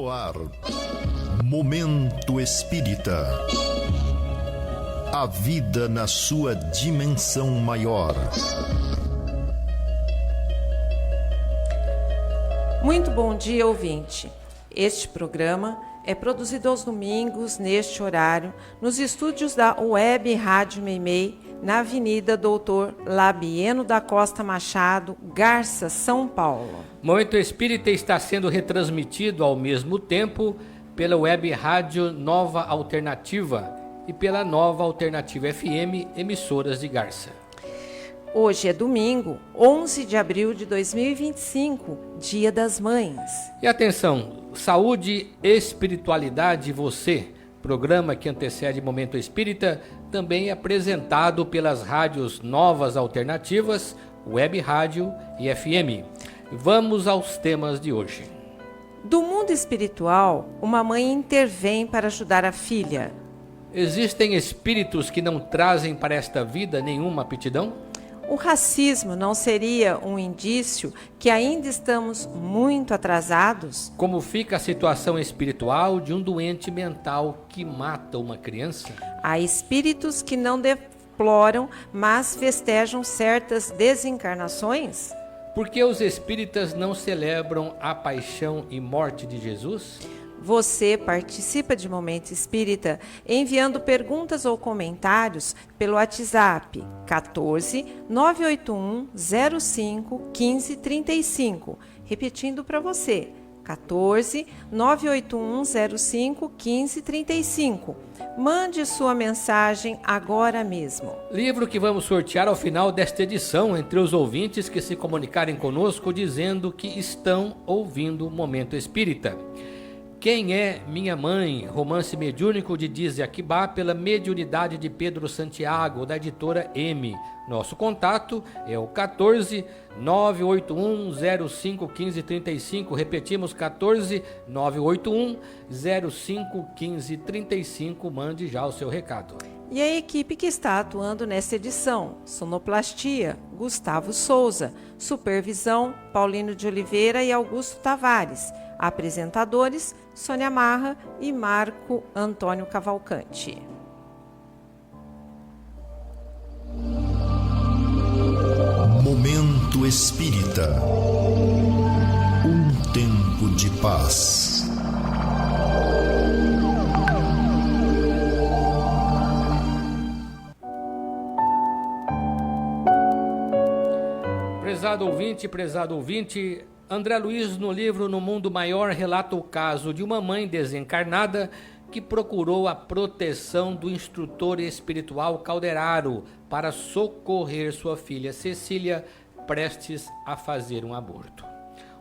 No ar, Momento Espírita. A vida na sua dimensão maior. Muito bom dia, ouvinte. Este programa é produzido aos domingos, neste horário, nos estúdios da Web Rádio Meimei, na Avenida Doutor Labieno da Costa Machado, Garça, São Paulo. Momento Espírita está sendo retransmitido ao mesmo tempo pela Web Rádio Nova Alternativa e pela Nova Alternativa FM, emissoras de Garça. Hoje é domingo, 11 de abril de 2025, Dia das Mães. E atenção, saúde, espiritualidade e você, programa que antecede Momento Espírita, também é apresentado pelas rádios Novas Alternativas, Web Rádio e FM. Vamos aos temas de hoje. Do mundo espiritual, uma mãe intervém para ajudar a filha. Existem espíritos que não trazem para esta vida nenhuma aptidão? O racismo não seria um indício que ainda estamos muito atrasados? Como fica a situação espiritual de um doente mental que mata uma criança? Há espíritos que não deploram, mas festejam certas desencarnações? Por que os espíritas não celebram a paixão e morte de Jesus? Você participa de Momento Espírita enviando perguntas ou comentários pelo WhatsApp 14 981 05 15 35. Repetindo para você, 14 981 05 15 35. Mande sua mensagem agora mesmo. Livro que vamos sortear ao final desta edição entre os ouvintes que se comunicarem conosco dizendo que estão ouvindo Momento Espírita. Quem é Minha Mãe? Romance mediúnico de Dize Aquibá pela mediunidade de Pedro Santiago, da editora M. Nosso contato é o 14 981 05 15 35. Repetimos, 14 981 05 15 35. Mande já o seu recado. E a equipe que está atuando nesta edição: sonoplastia, Gustavo Souza, supervisão, Paulino de Oliveira e Augusto Tavares. Apresentadores, Sônia Marra e Marco Antônio Cavalcante. Momento Espírita. Um tempo de paz. Prezado ouvinte, André Luiz, no livro No Mundo Maior, relata o caso de uma mãe desencarnada que procurou a proteção do instrutor espiritual Calderaro para socorrer sua filha Cecília, prestes a fazer um aborto.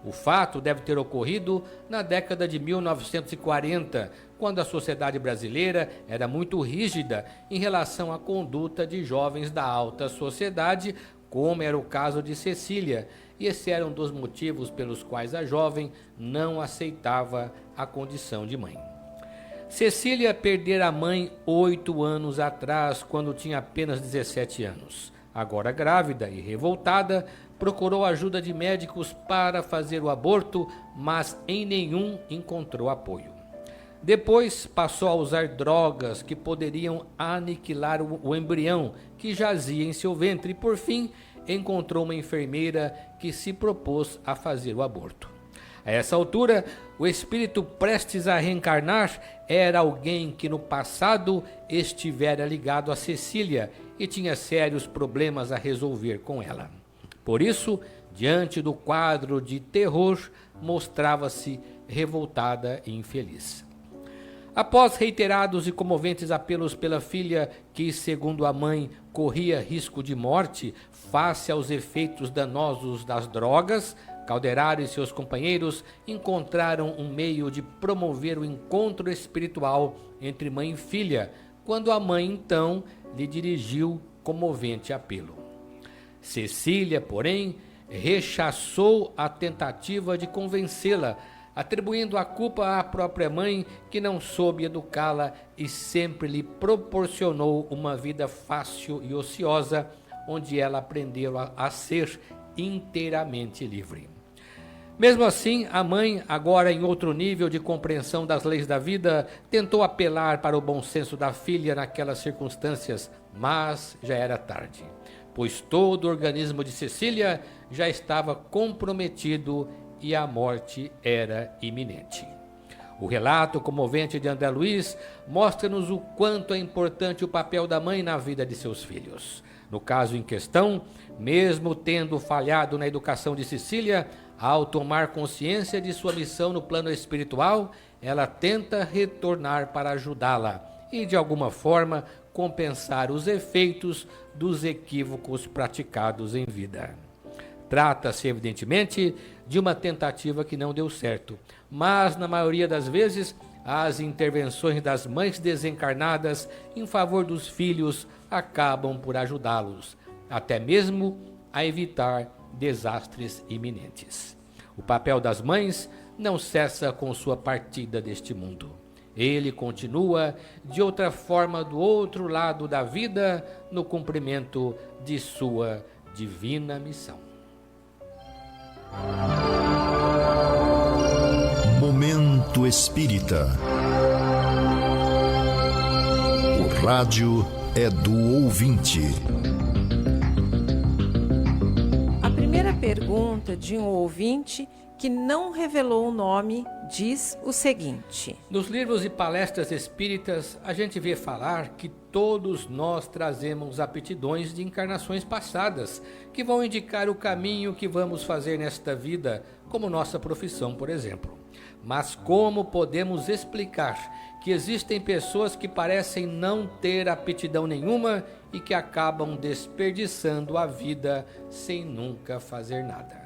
O fato deve ter ocorrido na década de 1940, quando a sociedade brasileira era muito rígida em relação à conduta de jovens da alta sociedade, como era o caso de Cecília, e esse era um dos motivos pelos quais a jovem não aceitava a condição de mãe. Cecília perdera a mãe 8 anos atrás, quando tinha apenas 17 anos. Agora grávida e revoltada, procurou ajuda de médicos para fazer o aborto, mas em nenhum encontrou apoio. Depois passou a usar drogas que poderiam aniquilar o embrião que jazia em seu ventre e, por fim, encontrou uma enfermeira que se propôs a fazer o aborto. A essa altura, o espírito prestes a reencarnar era alguém que no passado estivera ligado a Cecília e tinha sérios problemas a resolver com ela. Por isso, diante do quadro de terror, mostrava-se revoltada e infeliz. Após reiterados e comoventes apelos pela filha, que, segundo a mãe, corria risco de morte face aos efeitos danosos das drogas, Calderaro e seus companheiros encontraram um meio de promover o encontro espiritual entre mãe e filha, quando a mãe, então, lhe dirigiu comovente apelo. Cecília, porém, rechaçou a tentativa de convencê-la, atribuindo a culpa à própria mãe, que não soube educá-la e sempre lhe proporcionou uma vida fácil e ociosa, onde ela aprendeu a ser inteiramente livre. Mesmo assim, a mãe, agora em outro nível de compreensão das leis da vida, tentou apelar para o bom senso da filha naquelas circunstâncias, mas já era tarde, pois todo o organismo de Cecília já estava comprometido e a morte era iminente. O relato comovente de André Luiz mostra-nos o quanto é importante o papel da mãe na vida de seus filhos. No caso em questão, mesmo tendo falhado na educação de Cecília, ao tomar consciência de sua missão no plano espiritual, ela tenta retornar para ajudá-la e, de alguma forma, compensar os efeitos dos equívocos praticados em vida. Trata-se, evidentemente, de uma tentativa que não deu certo, mas, na maioria das vezes, as intervenções das mães desencarnadas em favor dos filhos acabam por ajudá-los, até mesmo a evitar desastres iminentes. O papel das mães não cessa com sua partida deste mundo. Ele continua de outra forma do outro lado da vida, no cumprimento de sua divina missão. Momento Espírita. O rádio é do ouvinte. A primeira pergunta de um ouvinte que não revelou o nome diz o seguinte: Nos livros e palestras espíritas, a gente vê falar que todos nós trazemos aptidões de encarnações passadas, que vão indicar o caminho que vamos fazer nesta vida, como nossa profissão, por exemplo. Mas como podemos explicar que existem pessoas que parecem não ter aptidão nenhuma e que acabam desperdiçando a vida sem nunca fazer nada?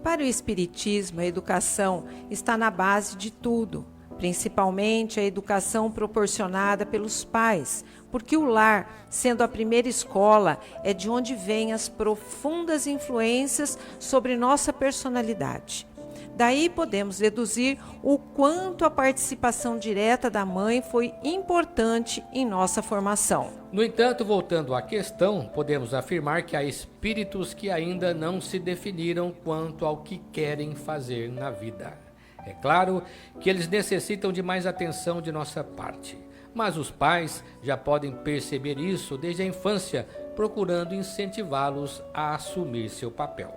Para o Espiritismo, a educação está na base de tudo, principalmente a educação proporcionada pelos pais, porque o lar, sendo a primeira escola, é de onde vêm as profundas influências sobre nossa personalidade. Daí podemos deduzir o quanto a participação direta da mãe foi importante em nossa formação. No entanto, voltando à questão, podemos afirmar que há espíritos que ainda não se definiram quanto ao que querem fazer na vida. É claro que eles necessitam de mais atenção de nossa parte, mas os pais já podem perceber isso desde a infância, procurando incentivá-los a assumir seu papel.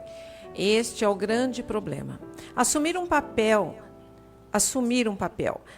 Este é o grande problema. Assumir um papel.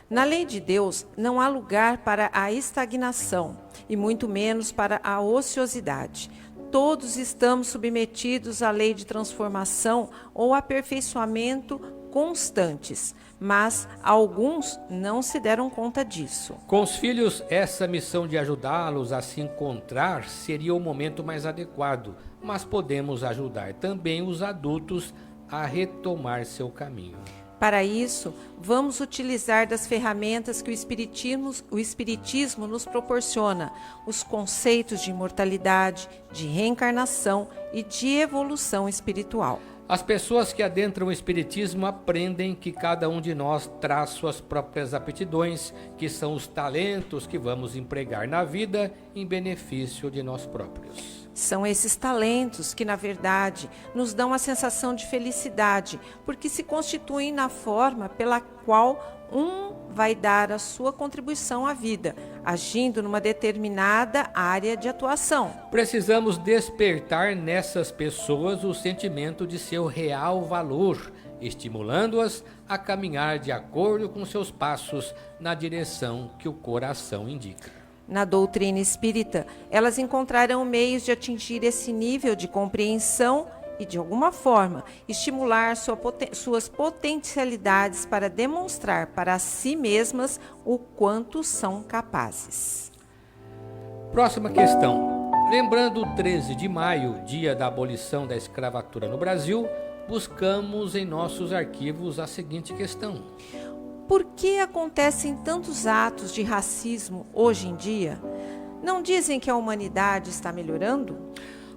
Na lei de Deus, não há lugar para a estagnação e muito menos para a ociosidade. Todos estamos submetidos à lei de transformação ou aperfeiçoamento constantes, mas alguns não se deram conta disso. Com os filhos, essa missão de ajudá-los a se encontrar seria o momento mais adequado, mas podemos ajudar também os adultos a retomar seu caminho. Para isso, vamos utilizar das ferramentas que o Espiritismo nos proporciona, os conceitos de imortalidade, de reencarnação e de evolução espiritual. As pessoas que adentram o Espiritismo aprendem que cada um de nós traz suas próprias aptidões, que são os talentos que vamos empregar na vida em benefício de nós próprios. São esses talentos que, na verdade, nos dão a sensação de felicidade, porque se constituem na forma pela qual um vai dar a sua contribuição à vida, agindo numa determinada área de atuação. Precisamos despertar nessas pessoas o sentimento de seu real valor, estimulando-as a caminhar de acordo com seus passos na direção que o coração indica. Na doutrina espírita, elas encontrarão meios de atingir esse nível de compreensão e, de alguma forma, estimular suas potencialidades para demonstrar para si mesmas o quanto são capazes. Próxima questão. Lembrando o 13 de maio, dia da abolição da escravatura no Brasil, buscamos em nossos arquivos a seguinte questão: por que acontecem tantos atos de racismo hoje em dia? Não dizem que a humanidade está melhorando?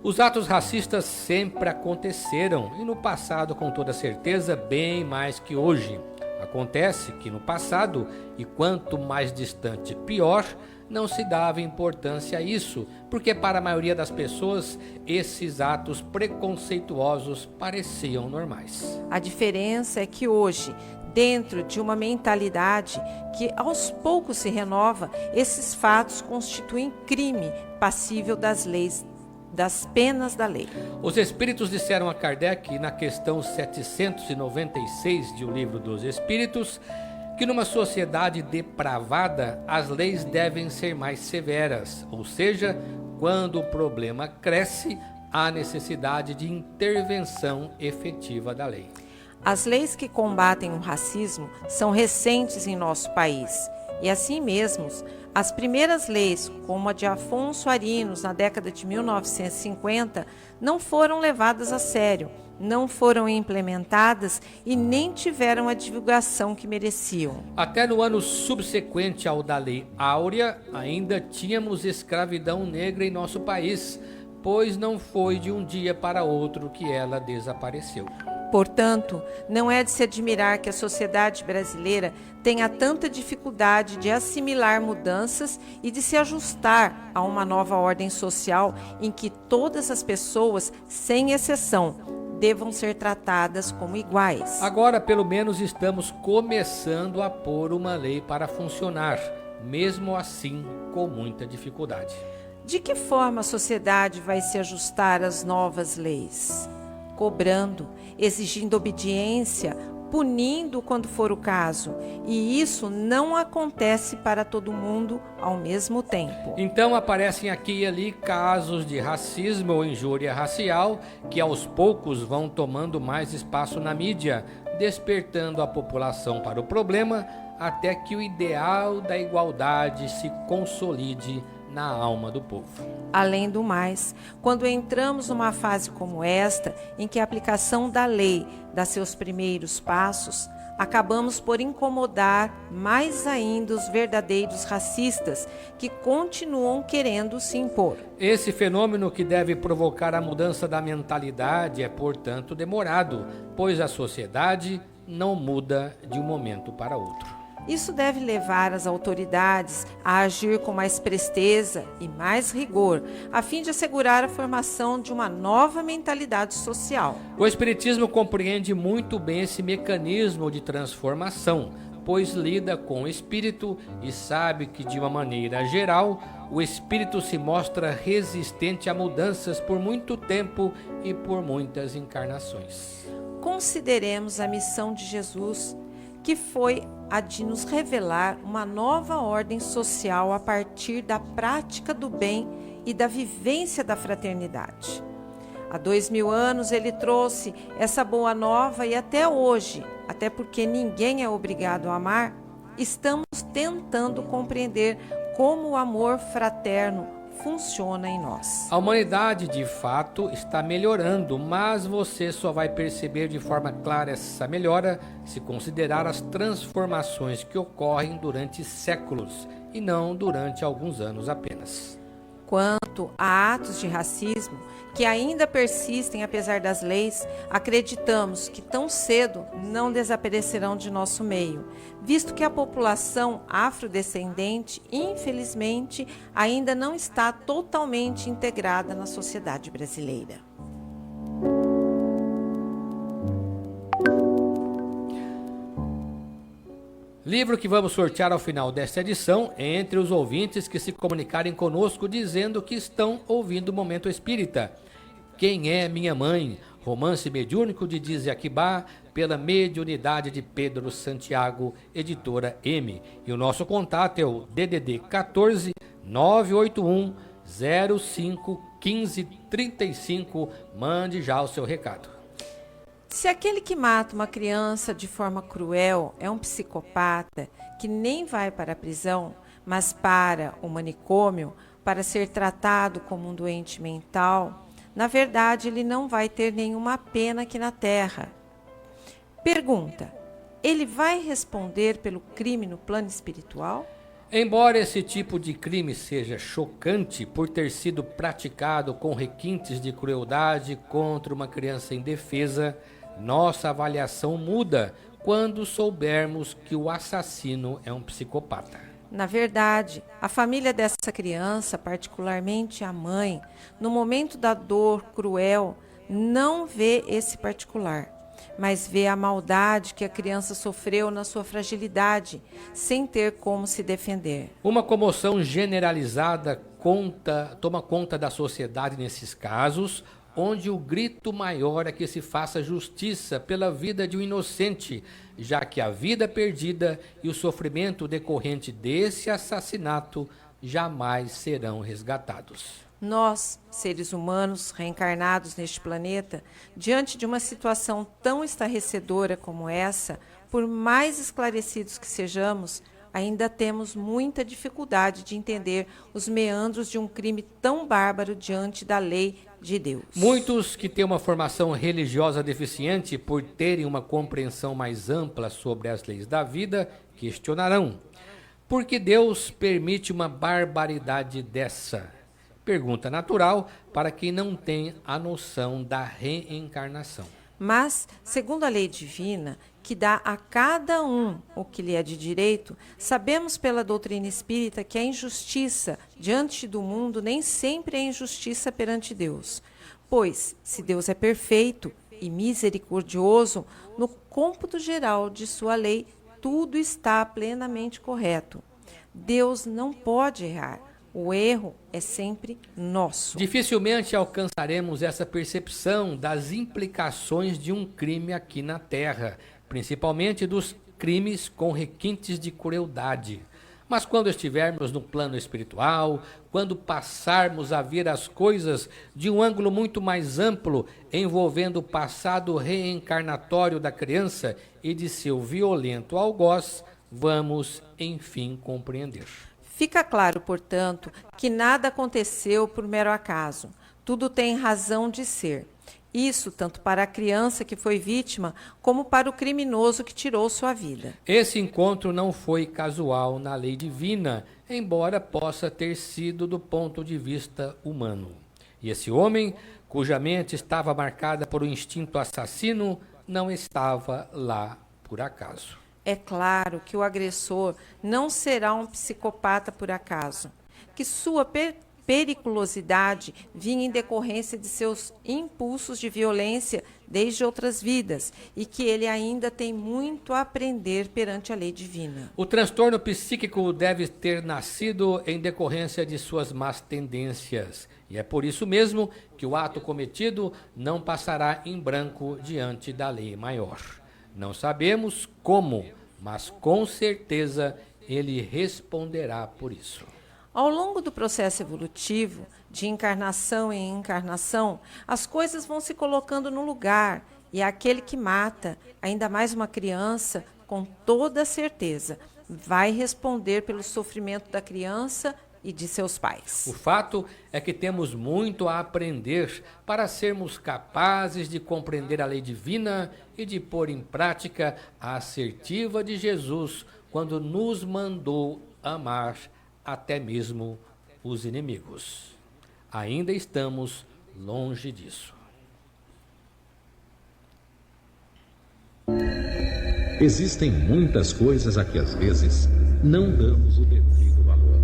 Os atos racistas sempre aconteceram e no passado, com toda certeza, bem mais que hoje. Acontece que no passado, e quanto mais distante pior, não se dava importância a isso, porque para a maioria das pessoas esses atos preconceituosos pareciam normais. A diferença é que hoje, dentro de uma mentalidade que aos poucos se renova, esses fatos constituem crime passível das leis, das penas da lei. Os espíritos disseram a Kardec, na questão 796 de O Livro dos Espíritos, que numa sociedade depravada as leis devem ser mais severas, ou seja, quando o problema cresce, há necessidade de intervenção efetiva da lei. As leis que combatem o racismo são recentes em nosso país e, assim mesmo, as primeiras leis, como a de Afonso Arinos na década de 1950, não foram levadas a sério, não foram implementadas e nem tiveram a divulgação que mereciam. Até no ano subsequente ao da Lei Áurea, ainda tínhamos escravidão negra em nosso país, pois não foi de um dia para outro que ela desapareceu. Portanto, não é de se admirar que a sociedade brasileira tenha tanta dificuldade de assimilar mudanças e de se ajustar a uma nova ordem social em que todas as pessoas, sem exceção, devam ser tratadas como iguais. Agora, pelo menos, estamos começando a pôr uma lei para funcionar, mesmo assim com muita dificuldade. De que forma a sociedade vai se ajustar às novas leis? Cobrando, exigindo obediência, punindo quando for o caso. E isso não acontece para todo mundo ao mesmo tempo. Então aparecem aqui e ali casos de racismo ou injúria racial que aos poucos vão tomando mais espaço na mídia, despertando a população para o problema até que o ideal da igualdade se consolide na alma do povo. Além do mais, quando entramos numa fase como esta, em que a aplicação da lei dá seus primeiros passos, acabamos por incomodar mais ainda os verdadeiros racistas que continuam querendo se impor. Esse fenômeno, que deve provocar a mudança da mentalidade, é, portanto, demorado, pois a sociedade não muda de um momento para outro. Isso deve levar as autoridades a agir com mais presteza e mais rigor, a fim de assegurar a formação de uma nova mentalidade social. O Espiritismo compreende muito bem esse mecanismo de transformação, pois lida com o espírito e sabe que, de uma maneira geral, o espírito se mostra resistente a mudanças por muito tempo e por muitas encarnações. Consideremos a missão de Jesus, que foi a de nos revelar uma nova ordem social a partir da prática do bem e da vivência da fraternidade. Há 2000 anos ele trouxe essa boa nova e até hoje, até porque ninguém é obrigado a amar, estamos tentando compreender como o amor fraterno funciona em nós. A humanidade, de fato, está melhorando, mas você só vai perceber de forma clara essa melhora se considerar as transformações que ocorrem durante séculos e não durante alguns anos apenas. Quanto a atos de racismo que ainda persistem apesar das leis, acreditamos que tão cedo não desaparecerão de nosso meio, visto que a população afrodescendente, infelizmente, ainda não está totalmente integrada na sociedade brasileira. Livro que vamos sortear ao final desta edição entre os ouvintes que se comunicarem conosco dizendo que estão ouvindo o Momento Espírita. Quem é Minha Mãe? Romance mediúnico de Dize Aquibá, pela mediunidade de Pedro Santiago, editora M. E o nosso contato é o DDD 14 981 05 15 35. Mande já o seu recado. Se aquele que mata uma criança de forma cruel é um psicopata que nem vai para a prisão, mas para o manicômio para ser tratado como um doente mental, na verdade ele não vai ter nenhuma pena aqui na Terra. Pergunta: ele vai responder pelo crime no plano espiritual? Embora esse tipo de crime seja chocante por ter sido praticado com requintes de crueldade contra uma criança indefesa, nossa avaliação muda quando soubermos que o assassino é um psicopata. Na verdade, a família dessa criança, particularmente a mãe, no momento da dor cruel, não vê esse particular, mas vê a maldade que a criança sofreu na sua fragilidade, sem ter como se defender. Uma comoção generalizada toma conta da sociedade nesses casos, onde o grito maior é que se faça justiça pela vida de um inocente, já que a vida perdida e o sofrimento decorrente desse assassinato jamais serão resgatados. Nós, seres humanos reencarnados neste planeta, diante de uma situação tão estarrecedora como essa, por mais esclarecidos que sejamos, ainda temos muita dificuldade de entender os meandros de um crime tão bárbaro diante da lei de Deus. Muitos que têm uma formação religiosa deficiente, por terem uma compreensão mais ampla sobre as leis da vida, questionarão: por que Deus permite uma barbaridade dessa? Pergunta natural para quem não tem a noção da reencarnação. Mas, segundo a lei divina, que dá a cada um o que lhe é de direito, sabemos pela doutrina espírita que a injustiça diante do mundo nem sempre é injustiça perante Deus. Pois, se Deus é perfeito e misericordioso, no cômputo geral de sua lei, tudo está plenamente correto. Deus não pode errar. O erro é sempre nosso. Dificilmente alcançaremos essa percepção das implicações de um crime aqui na Terra, principalmente dos crimes com requintes de crueldade. Mas quando estivermos no plano espiritual, quando passarmos a ver as coisas de um ângulo muito mais amplo, envolvendo o passado reencarnatório da criança e de seu violento algoz, vamos, enfim, compreender. Fica claro, portanto, que nada aconteceu por mero acaso. Tudo tem razão de ser. Isso tanto para a criança que foi vítima, como para o criminoso que tirou sua vida. Esse encontro não foi casual na lei divina, embora possa ter sido do ponto de vista humano. E esse homem, cuja mente estava marcada por um instinto assassino, não estava lá por acaso. É claro que o agressor não será um psicopata por acaso, que sua periculosidade vinha em decorrência de seus impulsos de violência desde outras vidas e que ele ainda tem muito a aprender perante a lei divina. O transtorno psíquico deve ter nascido em decorrência de suas más tendências, e é por isso mesmo que o ato cometido não passará em branco diante da lei maior. Não sabemos como, mas com certeza ele responderá por isso. Ao longo do processo evolutivo, de encarnação em encarnação, as coisas vão se colocando no lugar e aquele que mata, ainda mais uma criança, com toda certeza, vai responder pelo sofrimento da criança e de seus pais. O fato é que temos muito a aprender para sermos capazes de compreender a lei divina e de pôr em prática a assertiva de Jesus quando nos mandou amar até mesmo os inimigos. Ainda estamos longe disso. Existem muitas coisas a que às vezes não damos o devido valor.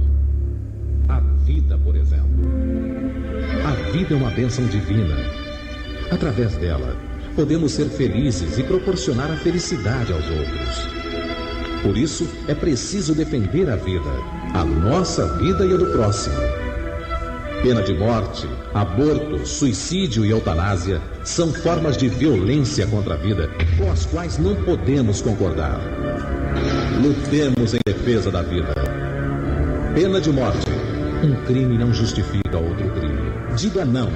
A vida, por exemplo. A vida é uma bênção divina. Através dela, podemos ser felizes e proporcionar a felicidade aos outros. Por isso, é preciso defender a vida, a nossa vida e a do próximo. Pena de morte, aborto, suicídio e eutanásia são formas de violência contra a vida com as quais não podemos concordar. Lutemos em defesa da vida. Pena de morte. Um crime não justifica outro crime. Diga não.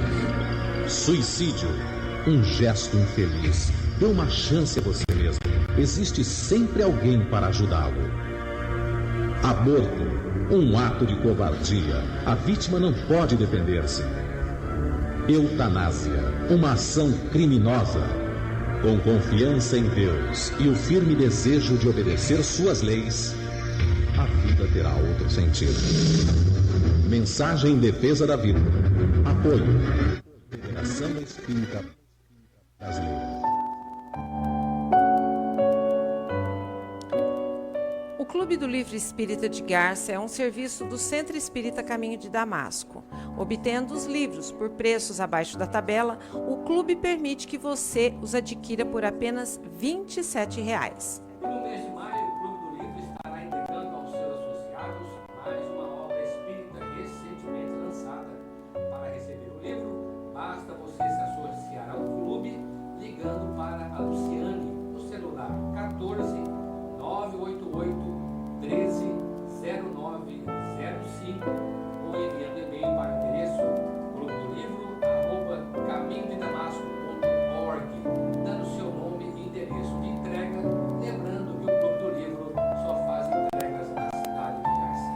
Suicídio. Um gesto infeliz. Dê uma chance a você mesmo. Existe sempre alguém para ajudá-lo. Aborto. Um ato de covardia. A vítima não pode defender-se. Eutanásia. Uma ação criminosa. Com confiança em Deus e o firme desejo de obedecer suas leis, a vida terá outro sentido. Mensagem em defesa da vida. Apoio. Federação Espírita Brasileira. O Clube do Livro Espírita de Garça é um serviço do Centro Espírita Caminho de Damasco. Obtendo os livros por preços abaixo da tabela, o clube permite que você os adquira por apenas R$ 27,00. No mês de maio, o Clube do Livro estará entregando aos seus associados mais uma obra espírita recentemente lançada. Para receber o livro, basta você se associar ao clube ligando para a Luciane no celular 14 988 13 0905 ou enviando e-mail para o endereço clubedolivro@caminhodedamasco.org, dando seu nome e endereço de entrega, lembrando que o Clube do Livro só faz entregas na cidade de Garça.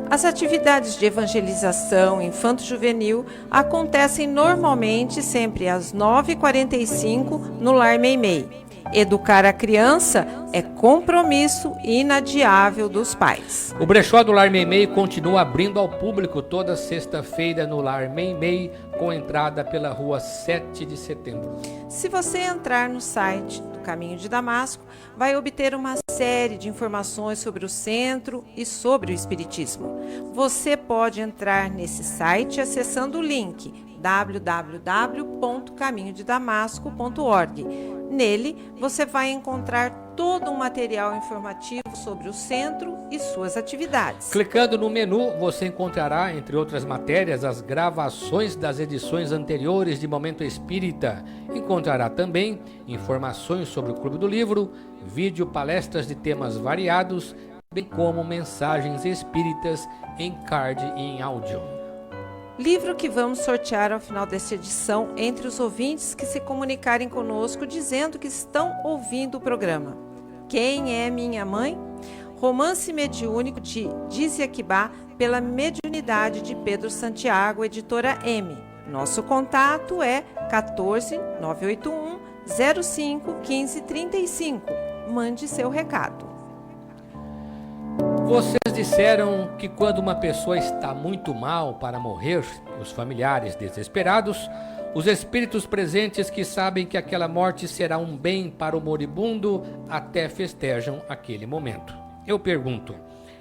As atividades de evangelização infanto-juvenil acontecem normalmente sempre às 9h45 no Lar Meimei. Educar a criança é compromisso inadiável dos pais. O brechó do Lar Meimei continua abrindo ao público toda sexta-feira no Lar Meimei, com entrada pela rua 7 de setembro. Se você entrar no site do Caminho de Damasco, vai obter uma série de informações sobre o centro e sobre o Espiritismo. Você pode entrar nesse site acessando o link www.caminhodedamasco.org. Nele, você vai encontrar todo um material informativo sobre o centro e suas atividades. Clicando no menu, você encontrará, entre outras matérias, as gravações das edições anteriores de Momento Espírita. Encontrará também informações sobre o Clube do Livro, vídeo palestras de temas variados, bem como mensagens espíritas em card e em áudio. Livro que vamos sortear ao final desta edição entre os ouvintes que se comunicarem conosco dizendo que estão ouvindo o programa. Quem é minha mãe? Romance mediúnico de Diziaquibá pela mediunidade de Pedro Santiago, editora M. Nosso contato é 14 981 05 15 35. Mande seu recado. Vocês disseram que quando uma pessoa está muito mal para morrer, os familiares desesperados, os espíritos presentes que sabem que aquela morte será um bem para o moribundo, até festejam aquele momento. Eu pergunto,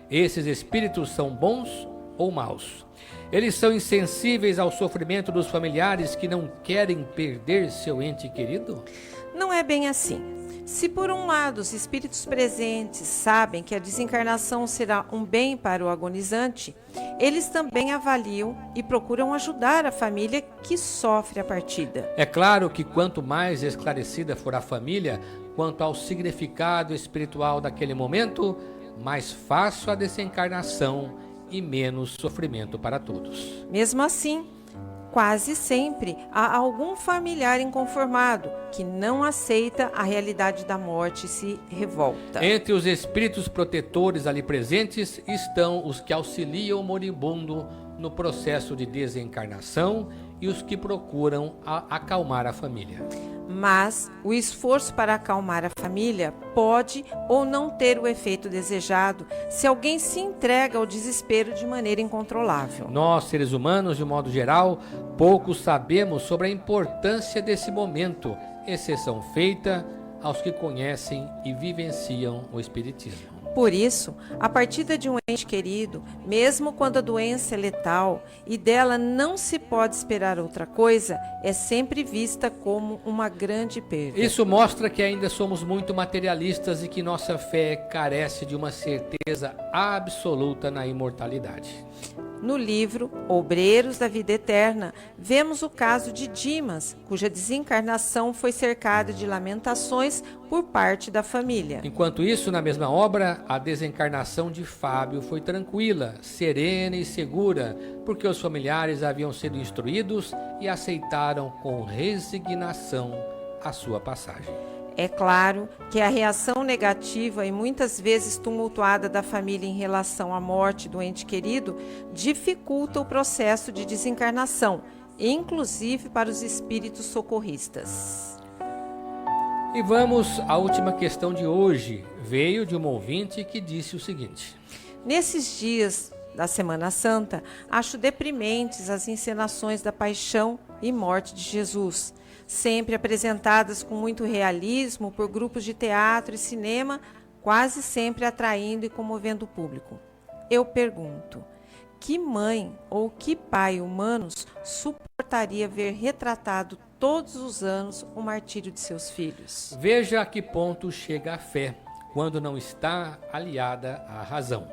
esses espíritos são bons ou maus? Eles são insensíveis ao sofrimento dos familiares que não querem perder seu ente querido? Não é bem assim. Se por um lado os espíritos presentes sabem que a desencarnação será um bem para o agonizante, eles também avaliam e procuram ajudar a família que sofre a partida. É claro que quanto mais esclarecida for a família quanto ao significado espiritual daquele momento, mais fácil a desencarnação e menos sofrimento para todos. Mesmo assim, quase sempre há algum familiar inconformado que não aceita a realidade da morte e se revolta. Entre os espíritos protetores ali presentes estão os que auxiliam o moribundo no processo de desencarnação e os que procuram acalmar a família. Mas o esforço para acalmar a família pode ou não ter o efeito desejado se alguém se entrega ao desespero de maneira incontrolável. Nós, seres humanos, de modo geral, pouco sabemos sobre a importância desse momento, exceção feita aos que conhecem e vivenciam o Espiritismo. Por isso, a partida de um ente querido, mesmo quando a doença é letal e dela não se pode esperar outra coisa, é sempre vista como uma grande perda. Isso mostra que ainda somos muito materialistas e que nossa fé carece de uma certeza absoluta na imortalidade. No livro Obreiros da Vida Eterna, vemos o caso de Dimas, cuja desencarnação foi cercada de lamentações por parte da família. Enquanto isso, na mesma obra, a desencarnação de Fábio foi tranquila, serena e segura, porque os familiares haviam sido instruídos e aceitaram com resignação a sua passagem. É claro que a reação negativa e muitas vezes tumultuada da família em relação à morte do ente querido dificulta o processo de desencarnação, inclusive para os espíritos socorristas. E vamos à última questão de hoje. Veio de um ouvinte que disse o seguinte: nesses dias da Semana Santa, acho deprimentes as encenações da paixão e morte de Jesus, sempre apresentadas com muito realismo por grupos de teatro e cinema, quase sempre atraindo e comovendo o público. Eu pergunto, que mãe ou que pai humanos suportaria ver retratado todos os anos o martírio de seus filhos? Veja a que ponto chega a fé, quando não está aliada à razão.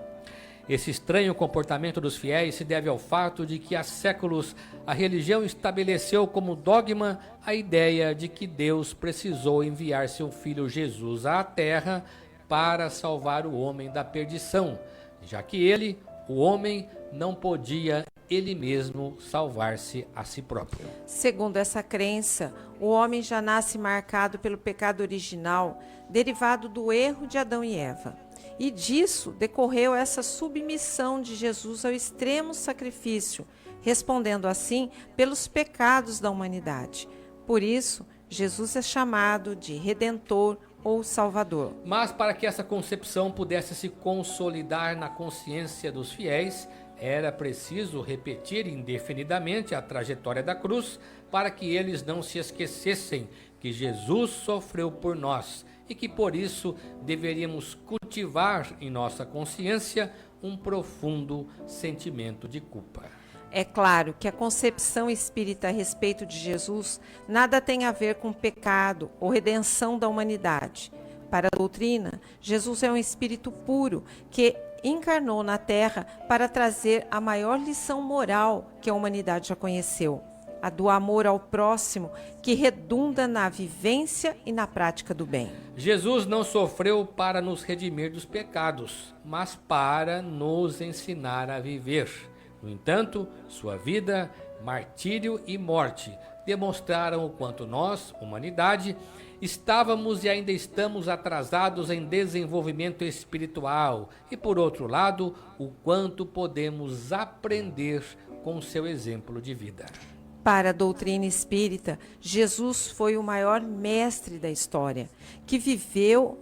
Esse estranho comportamento dos fiéis se deve ao fato de que há séculos a religião estabeleceu como dogma a ideia de que Deus precisou enviar seu Filho Jesus à Terra para salvar o homem da perdição, já que ele, o homem, não podia ele mesmo salvar-se a si próprio. Segundo essa crença, o homem já nasce marcado pelo pecado original, derivado do erro de Adão e Eva. E disso decorreu essa submissão de Jesus ao extremo sacrifício, respondendo assim pelos pecados da humanidade. Por isso, Jesus é chamado de Redentor ou Salvador. Mas para que essa concepção pudesse se consolidar na consciência dos fiéis, era preciso repetir indefinidamente a trajetória da cruz para que eles não se esquecessem que Jesus sofreu por nós e que por isso deveríamos cultivar em nossa consciência um profundo sentimento de culpa. É claro que a concepção espírita a respeito de Jesus nada tem a ver com pecado ou redenção da humanidade. Para a doutrina, Jesus é um espírito puro que encarnou na Terra para trazer a maior lição moral que a humanidade já conheceu, a do amor ao próximo, que redunda na vivência e na prática do bem. Jesus não sofreu para nos redimir dos pecados, mas para nos ensinar a viver. No entanto, sua vida, martírio e morte demonstraram o quanto nós, humanidade, estávamos e ainda estamos atrasados em desenvolvimento espiritual e, por outro lado, o quanto podemos aprender com seu exemplo de vida. Para a doutrina espírita, Jesus foi o maior mestre da história, que viveu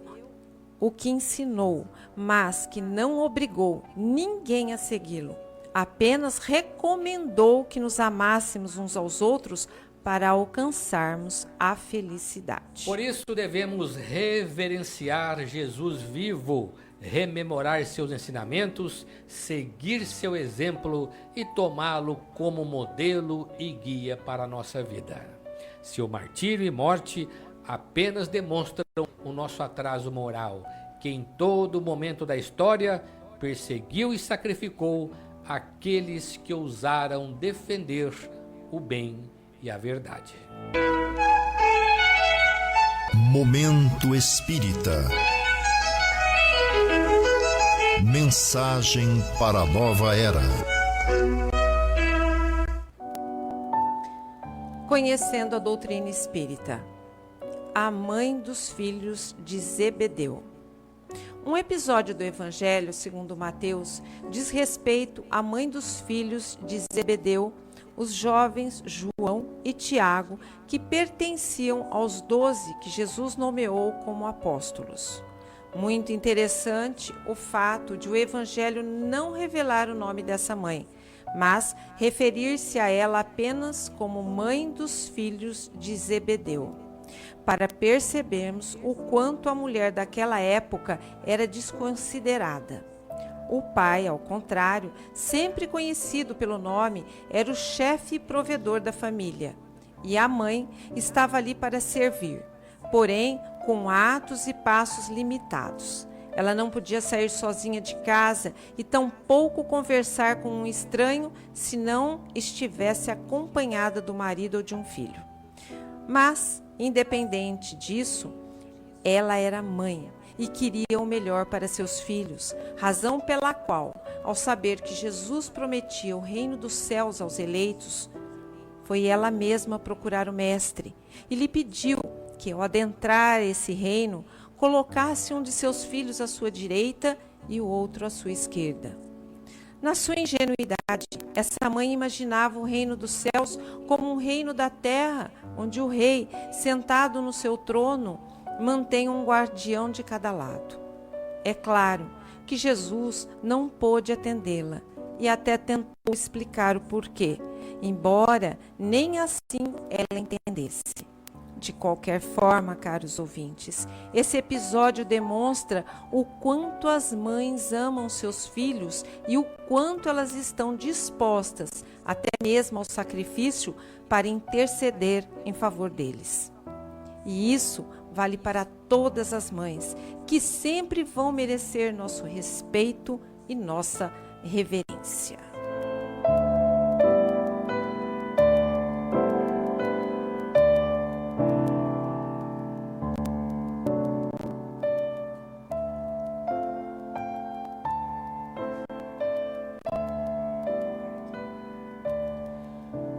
o que ensinou, mas que não obrigou ninguém a segui-lo. Apenas recomendou que nos amássemos uns aos outros para alcançarmos a felicidade. Por isso devemos reverenciar Jesus vivo, rememorar seus ensinamentos, seguir seu exemplo e tomá-lo como modelo e guia para a nossa vida. Seu martírio e morte apenas demonstram o nosso atraso moral, que em todo momento da história perseguiu e sacrificou aqueles que ousaram defender o bem e a verdade. Momento Espírita. Mensagem para a nova era. Conhecendo a doutrina espírita. A mãe dos filhos de Zebedeu. Um episódio do Evangelho, segundo Mateus, diz respeito à mãe dos filhos de Zebedeu, os jovens João e Tiago, que pertenciam aos 12 que Jesus nomeou como apóstolos. Muito interessante o fato de o Evangelho não revelar o nome dessa mãe, mas referir-se a ela apenas como mãe dos filhos de Zebedeu, para percebermos o quanto a mulher daquela época era desconsiderada. O pai, ao contrário, sempre conhecido pelo nome, era o chefe e provedor da família, e a mãe estava ali para servir, porém com atos e passos limitados. Ela não podia sair sozinha de casa e tampouco conversar com um estranho se não estivesse acompanhada do marido ou de um filho. Mas, independente disso, ela era mãe e queria o melhor para seus filhos, razão pela qual, ao saber que Jesus prometia o reino dos céus aos eleitos, foi ela mesma procurar o mestre e lhe pediu que, ao adentrar esse reino, colocasse um de seus filhos à sua direita e o outro à sua esquerda. Na sua ingenuidade, essa mãe imaginava o reino dos céus como um reino da terra, onde o rei, sentado no seu trono, mantém um guardião de cada lado. É claro que Jesus não pôde atendê-la e até tentou explicar o porquê, embora nem assim ela entendesse. De qualquer forma, caros ouvintes, esse episódio demonstra o quanto as mães amam seus filhos e o quanto elas estão dispostas, até mesmo ao sacrifício, para interceder em favor deles. E isso vale para todas as mães, que sempre vão merecer nosso respeito e nossa reverência.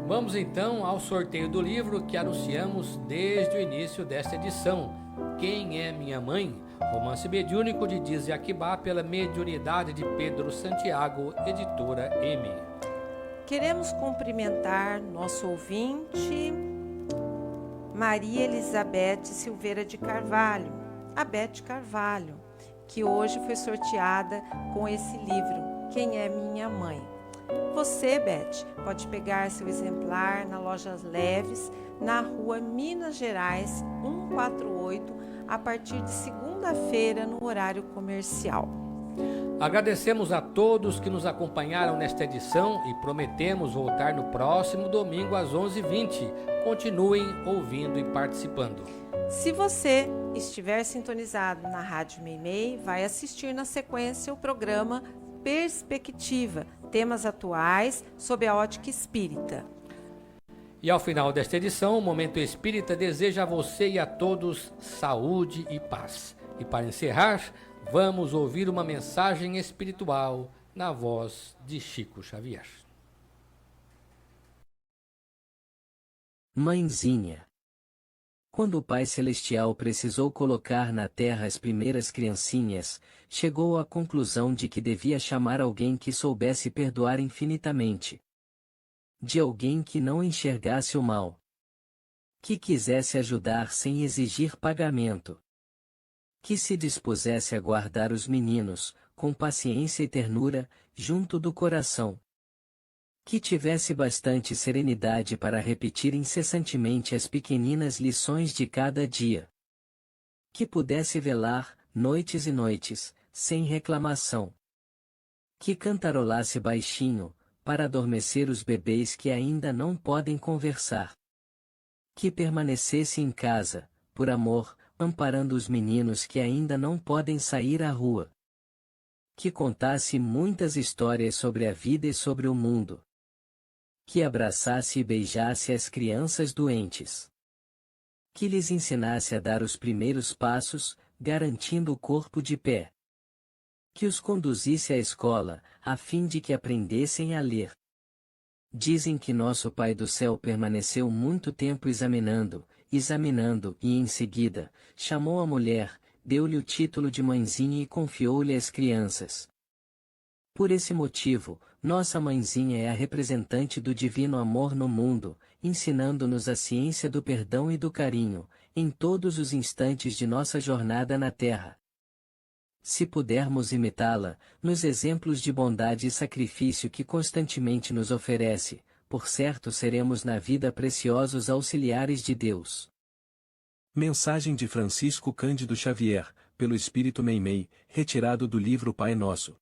Vamos então ao sorteio do livro que anunciamos desde o início desta edição. Quem é Minha Mãe? Romance mediúnico de Dize Aquibá pela mediunidade de Pedro Santiago, editora M. Queremos cumprimentar nosso ouvinte Maria Elizabeth Silveira de Carvalho, a Beth Carvalho, que hoje foi sorteada com esse livro, Quem é Minha Mãe? Você, Beth, pode pegar seu exemplar na Lojas Leves, na rua Minas Gerais 148, a partir de segunda-feira, no horário comercial. Agradecemos a todos que nos acompanharam nesta edição e prometemos voltar no próximo domingo às 11h20. Continuem ouvindo e participando. Se você estiver sintonizado na Rádio Meimei, vai assistir na sequência o programa Perspectiva, temas atuais sob a ótica espírita. E ao final desta edição, o Momento Espírita deseja a você e a todos saúde e paz. E para encerrar, vamos ouvir uma mensagem espiritual na voz de Chico Xavier. Mãezinha. Quando o Pai Celestial precisou colocar na terra as primeiras criancinhas, chegou à conclusão de que devia chamar alguém que soubesse perdoar infinitamente. De alguém que não enxergasse o mal. Que quisesse ajudar sem exigir pagamento. Que se dispusesse a guardar os meninos, com paciência e ternura, junto do coração. Que tivesse bastante serenidade para repetir incessantemente as pequeninas lições de cada dia. Que pudesse velar, noites e noites, sem reclamação. Que cantarolasse baixinho, para adormecer os bebês que ainda não podem conversar. Que permanecesse em casa, por amor, amparando os meninos que ainda não podem sair à rua. Que contasse muitas histórias sobre a vida e sobre o mundo. Que abraçasse e beijasse as crianças doentes. Que lhes ensinasse a dar os primeiros passos, garantindo o corpo de pé. Que os conduzisse à escola, a fim de que aprendessem a ler. Dizem que nosso Pai do Céu permaneceu muito tempo examinando, e em seguida, chamou a mulher, deu-lhe o título de mãezinha e confiou-lhe as crianças. Por esse motivo, nossa mãezinha é a representante do divino amor no mundo, ensinando-nos a ciência do perdão e do carinho, em todos os instantes de nossa jornada na Terra. Se pudermos imitá-la, nos exemplos de bondade e sacrifício que constantemente nos oferece, por certo seremos na vida preciosos auxiliares de Deus. Mensagem de Francisco Cândido Xavier, pelo Espírito Meimei, retirado do livro Pai Nosso.